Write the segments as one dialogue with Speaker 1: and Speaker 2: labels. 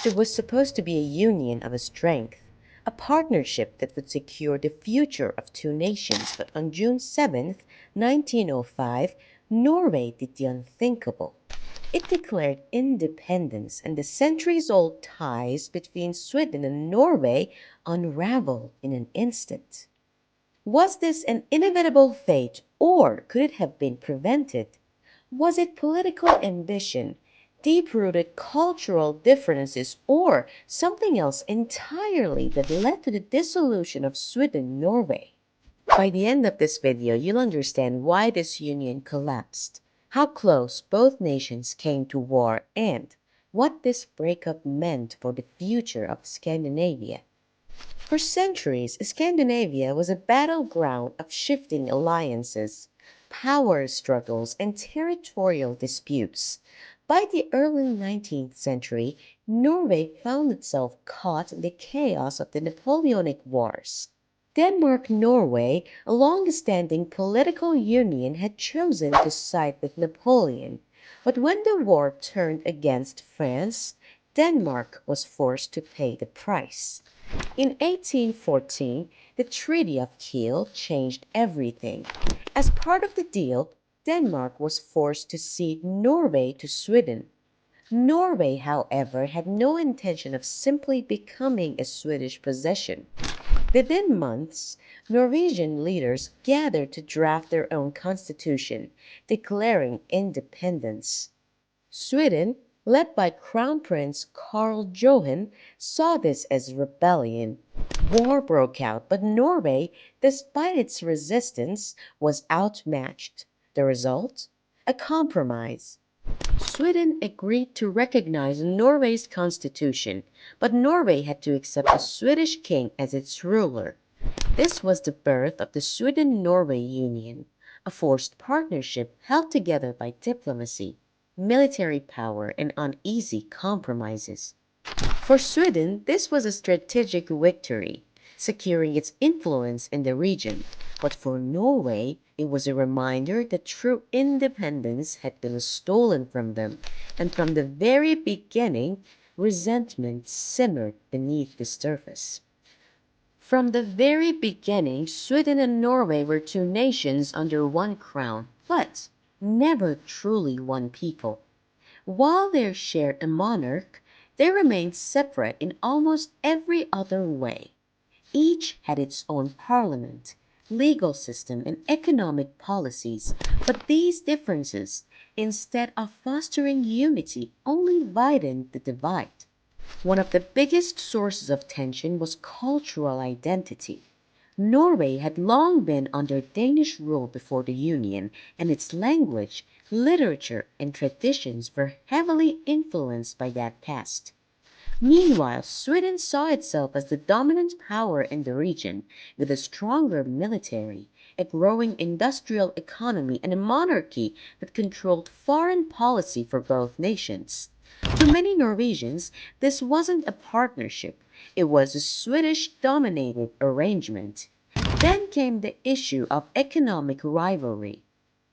Speaker 1: It was supposed to be a union of strength, a partnership that would secure the future of two nations, but on June 7th, 1905, Norway did the unthinkable. It declared independence, and the centuries-old ties between Sweden and Norway unraveled in an instant. Was this an inevitable fate, or could it have been prevented? Was it political ambition, deep-rooted cultural differences, or something else entirely that led to the dissolution of Sweden-Norway? By the end of this video, you'll understand why this union collapsed, how close both nations came to war, and what this breakup meant for the future of Scandinavia. For centuries, Scandinavia was a battleground of shifting alliances, power struggles, and territorial disputes. By the early 19th century, Norway found itself caught in the chaos of the Napoleonic Wars. Denmark-Norway, a long-standing political union, had chosen to side with Napoleon. But when the war turned against France, Denmark was forced to pay the price. In 1814, the Treaty of Kiel changed everything. As part of the deal, Denmark was forced to cede Norway to Sweden. Norway, however, had no intention of simply becoming a Swedish possession. Within months, Norwegian leaders gathered to draft their own constitution, declaring independence. Sweden, led by Crown Prince Carl Johan, saw this as rebellion. War broke out, but Norway, despite its resistance, was outmatched. The result? A compromise. Sweden agreed to recognize Norway's constitution, but Norway had to accept a Swedish king as its ruler. This was the birth of the Sweden-Norway Union, a forced partnership held together by diplomacy, military power, and uneasy compromises. For Sweden, this was a strategic victory, securing its influence in the region. But for Norway, it was a reminder that true independence had been stolen from them, and from the very beginning, resentment simmered beneath the surface. From the very beginning, Sweden and Norway were two nations under one crown, but never truly one people. While they shared a monarch, they remained separate in almost every other way. Each had its own parliament, legal system, and economic policies, but these differences, instead of fostering unity, only widened the divide. One of the biggest sources of tension was cultural identity. Norway had long been under Danish rule before the Union, and its language, literature, and traditions were heavily influenced by that past. Meanwhile, Sweden saw itself as the dominant power in the region, with a stronger military, a growing industrial economy, and a monarchy that controlled foreign policy for both nations. To many Norwegians, this wasn't a partnership, it was a Swedish-dominated arrangement. Then came the issue of economic rivalry.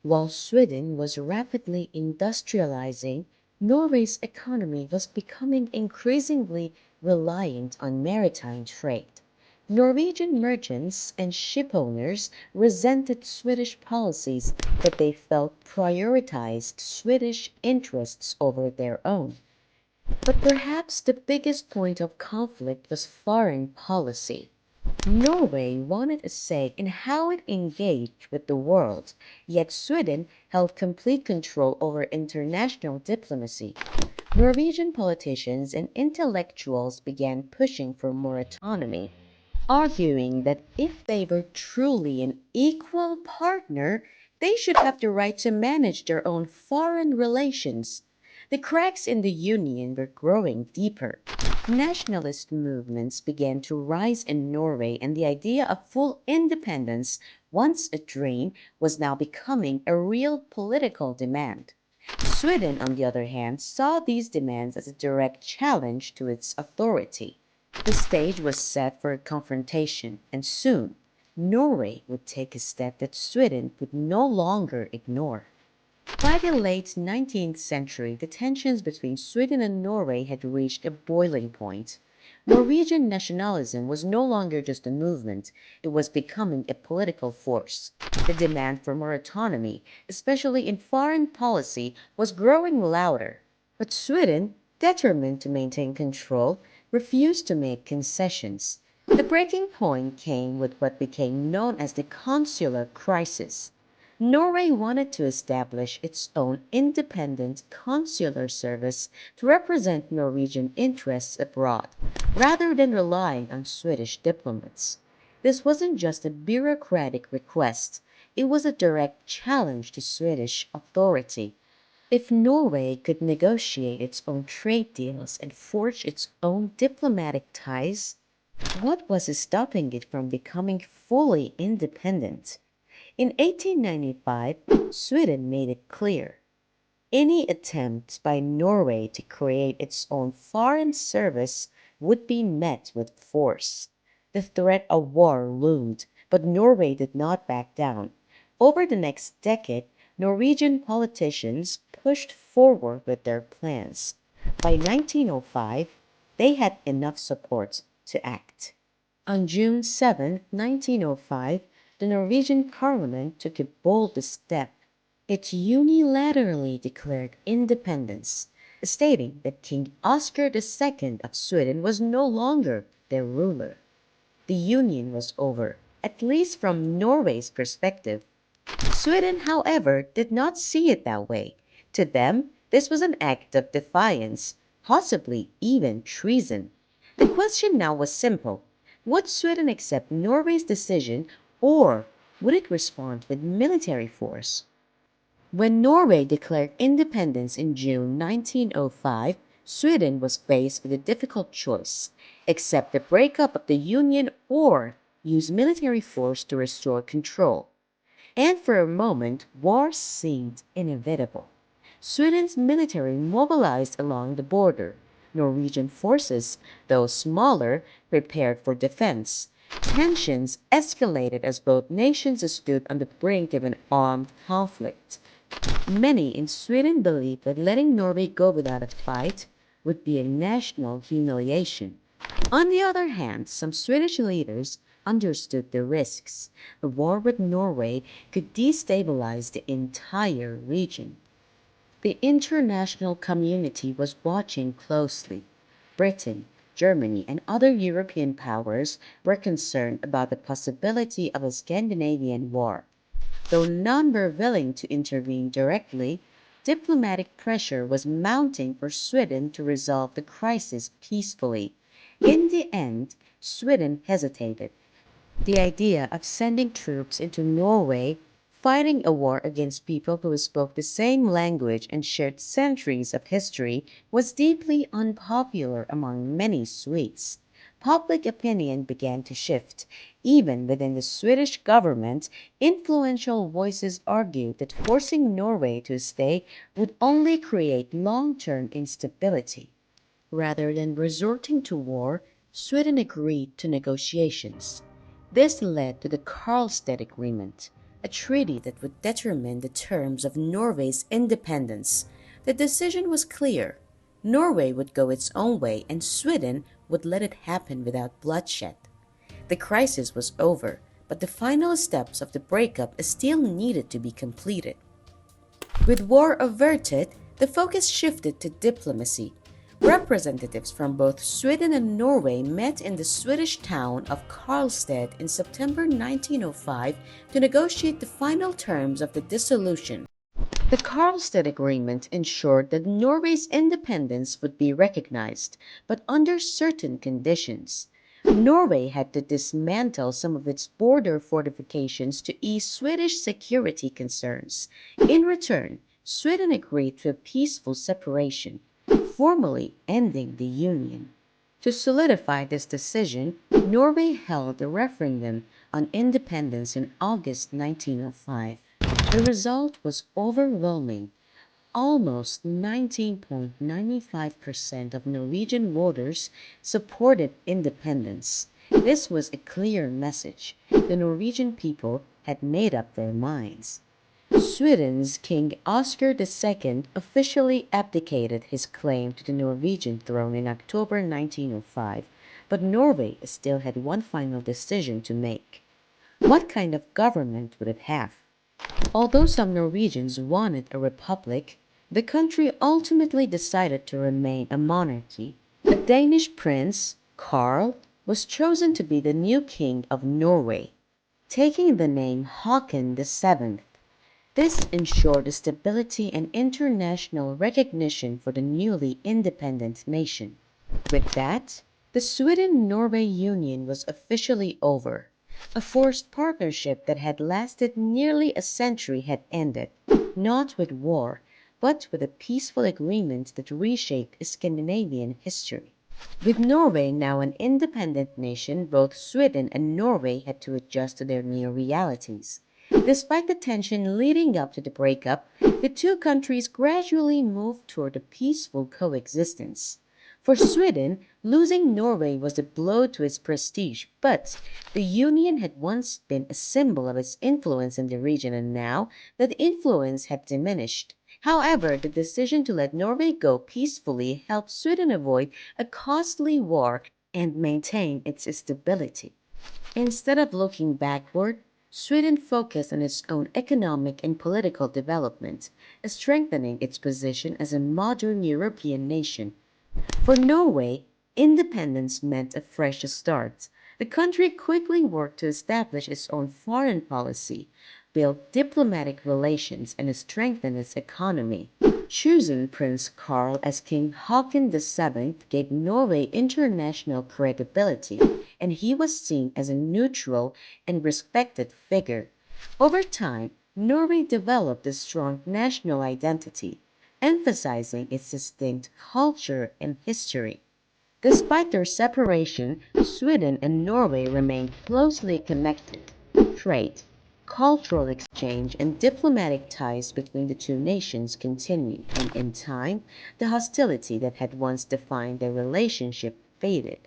Speaker 1: While Sweden was rapidly industrializing, Norway's economy was becoming increasingly reliant on maritime trade. Norwegian merchants and shipowners resented Swedish policies that they felt prioritized Swedish interests over their own. But perhaps the biggest point of conflict was foreign policy. Norway wanted a say in how it engaged with the world, yet Sweden held complete control over international diplomacy. Norwegian politicians and intellectuals began pushing for more autonomy, arguing that if they were truly an equal partner, they should have the right to manage their own foreign relations. The cracks in the union were growing deeper. Nationalist movements began to rise in Norway, and the idea of full independence, once a dream, was now becoming a real political demand. Sweden, on the other hand, saw these demands as a direct challenge to its authority. The stage was set for a confrontation, and soon Norway would take a step that Sweden could no longer ignore. By the late 19th century, the tensions between Sweden and Norway had reached a boiling point. Norwegian nationalism was no longer just a movement, it was becoming a political force. The demand for more autonomy, especially in foreign policy, was growing louder. But Sweden, determined to maintain control, refused to make concessions. The breaking point came with what became known as the consular crisis. Norway wanted to establish its own independent consular service to represent Norwegian interests abroad, rather than relying on Swedish diplomats. This wasn't just a bureaucratic request, it was a direct challenge to Swedish authority. If Norway could negotiate its own trade deals and forge its own diplomatic ties, what was stopping it from becoming fully independent? In 1895, Sweden made it clear any attempts by Norway to create its own foreign service would be met with force. The threat of war loomed, but Norway did not back down. Over the next decade, Norwegian politicians pushed forward with their plans. By 1905, they had enough support to act. On June 7, 1905, the Norwegian parliament took a bold step. It unilaterally declared independence, stating that King Oscar II of Sweden was no longer their ruler. The union was over, at least from Norway's perspective. Sweden, however, did not see it that way. To them, this was an act of defiance, possibly even treason. The question now was simple. Would Sweden accept Norway's decision, or would it respond with military force? When Norway declared independence in June 1905, Sweden was faced with a difficult choice: accept the breakup of the Union or use military force to restore control. And for a moment, war seemed inevitable. Sweden's military mobilized along the border. Norwegian forces, though smaller, prepared for defense. Tensions escalated as both nations stood on the brink of an armed conflict. Many in Sweden believed that letting Norway go without a fight would be a national humiliation. On the other hand, some Swedish leaders understood the risks. A war with Norway could destabilize the entire region. The international community was watching closely. Britain, Germany, and other European powers were concerned about the possibility of a Scandinavian war. Though none were willing to intervene directly, diplomatic pressure was mounting for Sweden to resolve the crisis peacefully. In the end, Sweden hesitated. The idea of sending troops into Norway, fighting a war against people who spoke the same language and shared centuries of history, was deeply unpopular among many Swedes. Public opinion began to shift. Even within the Swedish government, influential voices argued that forcing Norway to stay would only create long-term instability. Rather than resorting to war, Sweden agreed to negotiations. This led to the Karlstad Agreement, a treaty that would determine the terms of Norway's independence. The decision was clear. Norway would go its own way and Sweden would let it happen without bloodshed. The crisis was over, but the final steps of the breakup still needed to be completed. With war averted, the focus shifted to diplomacy. Representatives from both Sweden and Norway met in the Swedish town of Karlstad in September 1905 to negotiate the final terms of the dissolution. The Karlstad Agreement ensured that Norway's independence would be recognized, but under certain conditions. Norway had to dismantle some of its border fortifications to ease Swedish security concerns. In return, Sweden agreed to a peaceful separation, formally ending the Union. To solidify this decision, Norway held a referendum on independence in August 1905. The result was overwhelming. Almost 19.95% of Norwegian voters supported independence. This was a clear message. The Norwegian people had made up their minds. Sweden's King Oscar II officially abdicated his claim to the Norwegian throne in October 1905, but Norway still had one final decision to make. What kind of government would it have? Although some Norwegians wanted a republic, the country ultimately decided to remain a monarchy. A Danish prince, Karl, was chosen to be the new king of Norway, taking the name Haakon VII. This ensured the stability and international recognition for the newly independent nation. With that, the Sweden-Norway Union was officially over. A forced partnership that had lasted nearly a century had ended, not with war, but with a peaceful agreement that reshaped Scandinavian history. With Norway now an independent nation, both Sweden and Norway had to adjust to their new realities. Despite the tension leading up to the breakup, the two countries gradually moved toward a peaceful coexistence. For Sweden, losing Norway was a blow to its prestige, but the Union had once been a symbol of its influence in the region, and now that influence had diminished. However, the decision to let Norway go peacefully helped Sweden avoid a costly war and maintain its stability. Instead of looking backward, Sweden focused on its own economic and political development, strengthening its position as a modern European nation. For Norway, independence meant a fresh start. The country quickly worked to establish its own foreign policy, build diplomatic relations, and strengthen its economy. Choosing Prince Karl as King Haakon VII gave Norway international credibility, and he was seen as a neutral and respected figure. Over time, Norway developed a strong national identity, emphasizing its distinct culture and history. Despite their separation, Sweden and Norway remained closely connected. Trade, cultural exchange, and diplomatic ties between the two nations continued, and in time, the hostility that had once defined their relationship faded.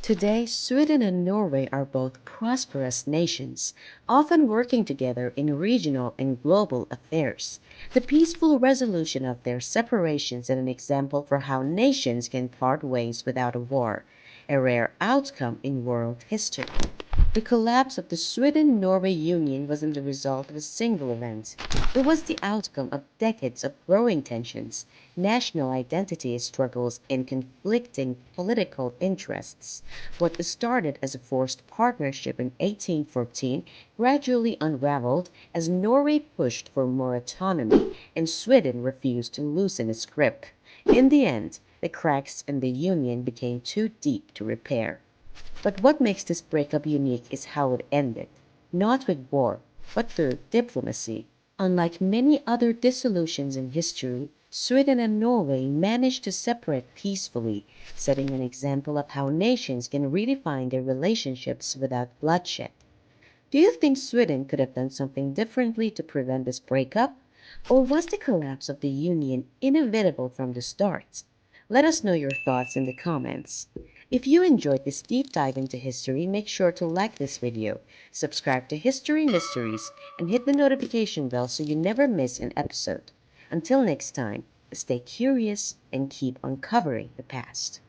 Speaker 1: Today, Sweden and Norway are both prosperous nations, often working together in regional and global affairs. The peaceful resolution of their separation is an example for how nations can part ways without a war, a rare outcome in world history. The collapse of the Sweden-Norway Union wasn't the result of a single event. It was the outcome of decades of growing tensions, national identity struggles, and conflicting political interests. What started as a forced partnership in 1814 gradually unraveled as Norway pushed for more autonomy and Sweden refused to loosen its grip. In the end, the cracks in the Union became too deep to repair. But what makes this breakup unique is how it ended, not with war, but through diplomacy. Unlike many other dissolutions in history, Sweden and Norway managed to separate peacefully, setting an example of how nations can redefine their relationships without bloodshed. Do you think Sweden could have done something differently to prevent this breakup? Or was the collapse of the Union inevitable from the start? Let us know your thoughts in the comments. If you enjoyed this deep dive into history, make sure to like this video, subscribe to History Mysteries, and hit the notification bell so you never miss an episode. Until next time, stay curious and keep uncovering the past.